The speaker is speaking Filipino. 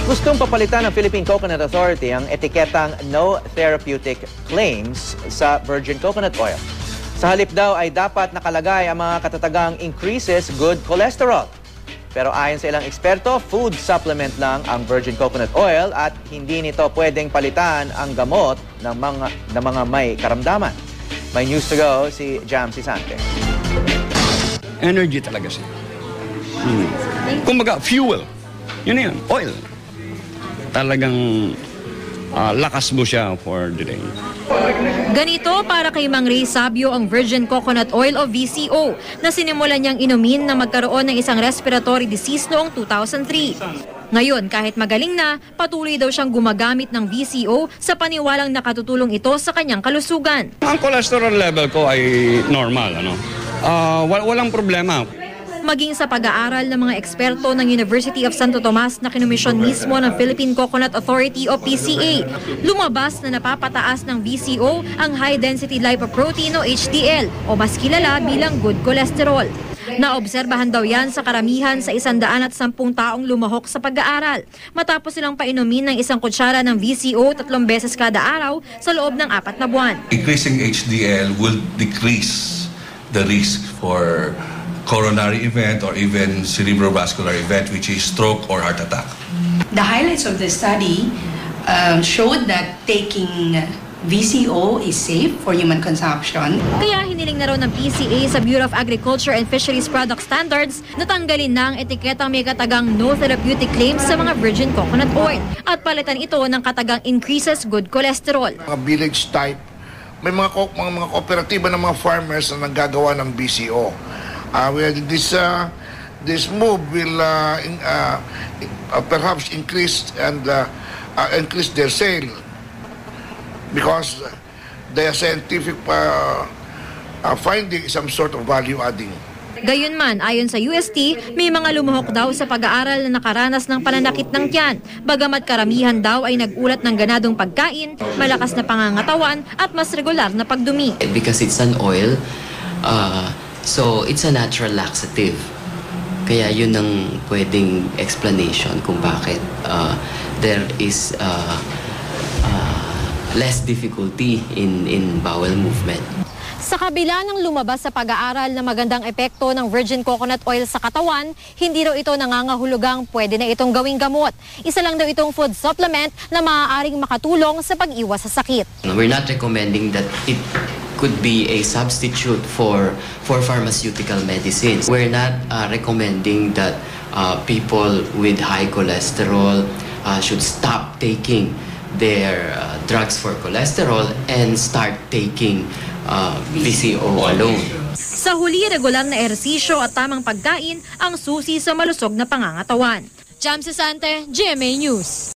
Gustong papalitan ng Philippine Coconut Authority ang etiketang no therapeutic claims sa virgin coconut oil. Sa halip daw ay dapat nakalagay ang mga katatagang increases good cholesterol. Pero ayon sa ilang eksperto, food supplement lang ang virgin coconut oil at hindi nito pwedeng palitan ang gamot ng mga may karamdaman. May news to go si Jam Sisante. Energy talaga siya. Kumbaga, fuel. Yun na yun, oil. Talagang lakas mo siya for the day. Ganito para kay Mang Ray Sabio ang Virgin Coconut Oil o VCO na sinimulan niyang inumin na magkaroon ng isang respiratory disease noong 2003. Ngayon, kahit magaling na, patuloy daw siyang gumagamit ng VCO sa paniwalang nakatutulong ito sa kanyang kalusugan. Ang cholesterol level ko ay normal, walang problema. Maging sa pag-aaral ng mga eksperto ng University of Santo Tomas na kinumisyon mismo ng Philippine Coconut Authority o PCA, lumabas na napapataas ng VCO ang high-density lipoprotein o HDL o mas kilala bilang good cholesterol. Naobserbahan daw yan sa karamihan sa 110 taong lumahok sa pag-aaral matapos silang painumin ng isang kutsara ng VCO 3 beses kada araw sa loob ng 4 na buwan. Increasing HDL will decrease the risk for coronary event or even cerebrovascular event, which is stroke or heart attack. The highlights of the study showed that taking VCO is safe for human consumption. Kaya hiniling na raw ng PCA sa Bureau of Agriculture and Fisheries Product Standards na tanggalin na ang etiketang may katagang no therapeutic claims sa mga virgin coconut oil at palitan ito ng katagang increases good cholesterol. Mga village type, may mga kooperatiba ng mga farmers na naggagawa ng VCO. This move will perhaps increase their sale because their scientific finding some sort of value adding. Gayunman, ayon sa UST, may mga lumuhok daw sa pag-aaral na nakaranas ng pananakit ng tiyan. Bagamat karamihan daw ay nagulat ng ganadong pagkain, malakas na pangangatawan at mas regular na pagdumi. Because it's an oil, so it's a natural laxative. Kaya yun ang pwedeng explanation kung bakit there is less difficulty in bowel movement. Sa kabila ng lumabas sa pag-aaral na magandang epekto ng virgin coconut oil sa katawan, hindi raw ito nangangahulugang pwede na itong gawing gamot. Isa lang daw itong food supplement na maaaring makatulong sa pag-iwas sa sakit. We're not recommending that it could be a substitute for pharmaceutical medicines. We're not recommending that people with high cholesterol should stop taking their drugs for cholesterol and start taking VCO alone. Sa huli, regular na ehersisyo at tamang pagkain ang susi sa malusog na pangangatawan. Jam Sisante, GMA News.